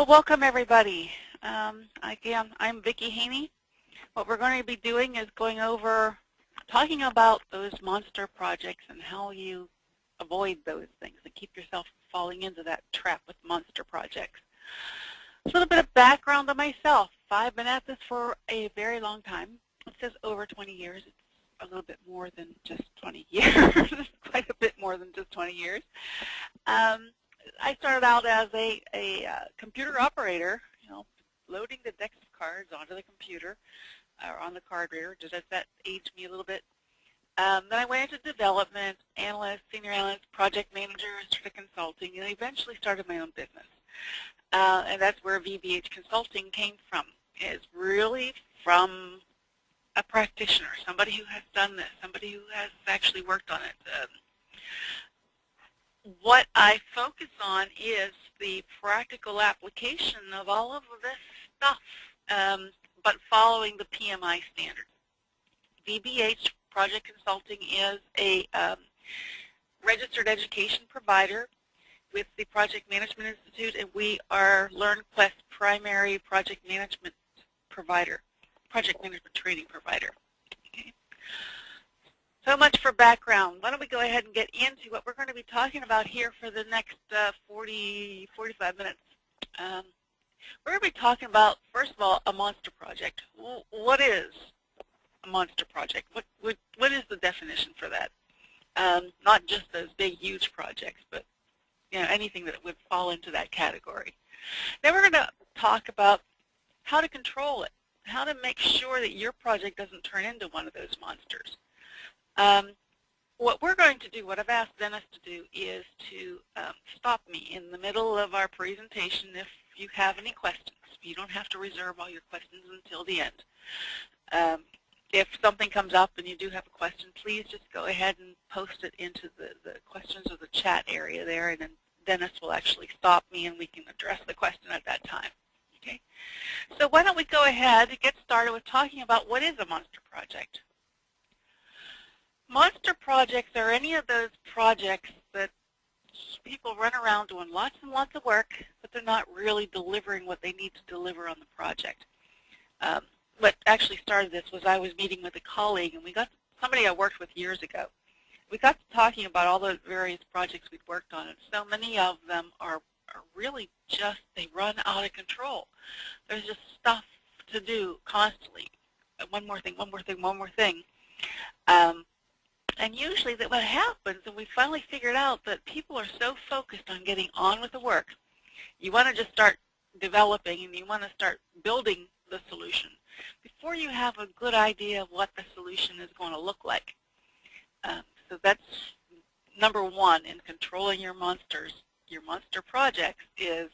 Well, welcome everybody. Again, I'm Vicki Haney. What we're going to be doing is talking about those monster projects and how you avoid those things and keep yourself from falling into that trap with monster projects. A little bit of background on myself. I've been at this for a very long time. It says over 20 years. It's a little bit more than just 20 years. It's quite a bit more than just 20 years. I started out as a computer operator, loading the decks of cards onto the computer or on the card reader. Does that age me a little bit? Then I went into development, analyst, senior analyst, project manager, sort of consulting, and eventually started my own business. And that's where VBH Consulting came from. It's really from a practitioner, somebody who has done this, somebody who has actually worked on it. What I focus on is the practical application of all of this stuff, but following the PMI standards. VBH Project Consulting is a registered education provider with the Project Management Institute, and we are LearnQuest primary project management provider, project management training provider. Okay. So much for background. Why don't we go ahead and get into what we're going to be talking about here for the next 45 minutes. We're going to be talking about, first of all, a monster project. What is a monster project? What is the definition for that? Not just those big, huge projects, but anything that would fall into that category. Then we're going to talk about how to control it, how to make sure that your project doesn't turn into one of those monsters. What we're going to do, what I've asked Dennis to do, is to stop me in the middle of our presentation if you have any questions. You don't have to reserve all your questions until the end. If something comes up and you do have a question, please just go ahead and post it into the questions or the chat area there, and then Dennis will actually stop me and we can address the question at that time. Okay? So why don't we go ahead and get started with talking about what is a monster project. Monster projects are any of those projects that people run around doing lots and lots of work, but they're not really delivering what they need to deliver on the project. What actually started this was I was meeting with a colleague, and we got somebody I worked with years ago. We got to talking about all the various projects we'd worked on, and so many of them are really just, they run out of control. There's just stuff to do constantly. One more thing, one more thing, one more thing. And usually that what happens, and we finally figured out that people are so focused on getting on with the work, you want to just start developing and you want to start building the solution before you have a good idea of what the solution is going to look like. So that's number one in controlling your monster projects, is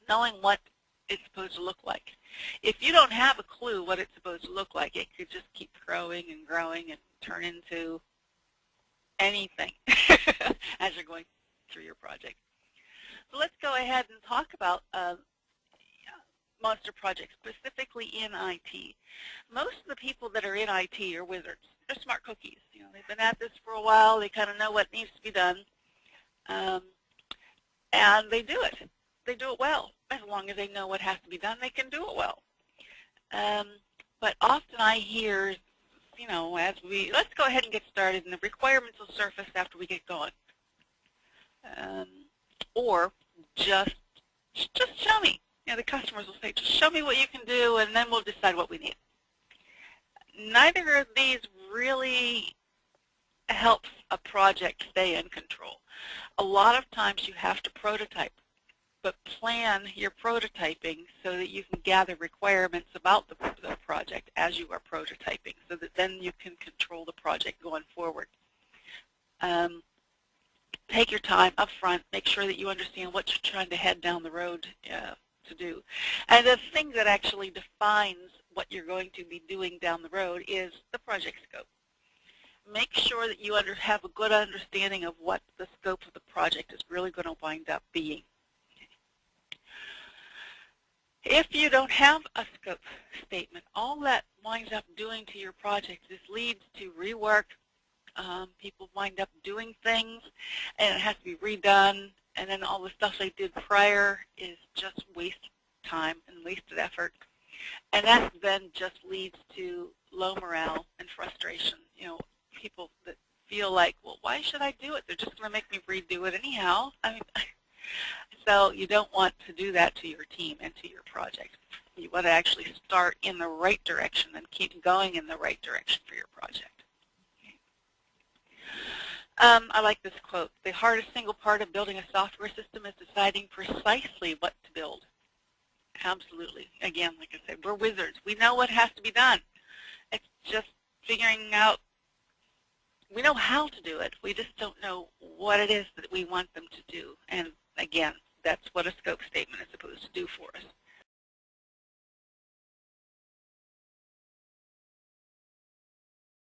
knowing what it's supposed to look like. If you don't have a clue what it's supposed to look like, it could just keep growing and growing and turn into anything as you're going through your project. So let's go ahead and talk about monster projects, specifically in IT. Most of the people that are in IT are wizards. They're smart cookies. They've been at this for a while. They kind of know what needs to be done, and they do it. They do it well. As long as they know what has to be done, they can do it well. But often I hear, let's go ahead and get started, and the requirements will surface after we get going. Or just show me. The customers will say, just show me what you can do, and then we'll decide what we need. Neither of these really helps a project stay in control. A lot of times you have to prototype, but plan your prototyping so that you can gather requirements about the project as you are prototyping, so that then you can control the project going forward. Take your time up front. Make sure that you understand what you're trying to head down the road to do. And the thing that actually defines what you're going to be doing down the road is the project scope. Make sure that you have a good understanding of what the scope of the project is really going to wind up being. If you don't have a scope statement, all that winds up doing to your project is leads to rework. People wind up doing things, and it has to be redone, and then all the stuff they did prior is just time and wasted effort. And that then just leads to low morale and frustration. You know, people that feel like, well, why should I do it? They're just going to make me redo it anyhow. I mean, so you don't want to do that to your team and to your project. You want to actually start in the right direction and keep going in the right direction for your project. I like this quote. The hardest single part of building a software system is deciding precisely what to build. Absolutely. Again, like I said, we're wizards. We know what has to be done. It's just figuring out, we know how to do it. We just don't know what it is that we want them to do. And again, that's what a scope statement is supposed to do for us.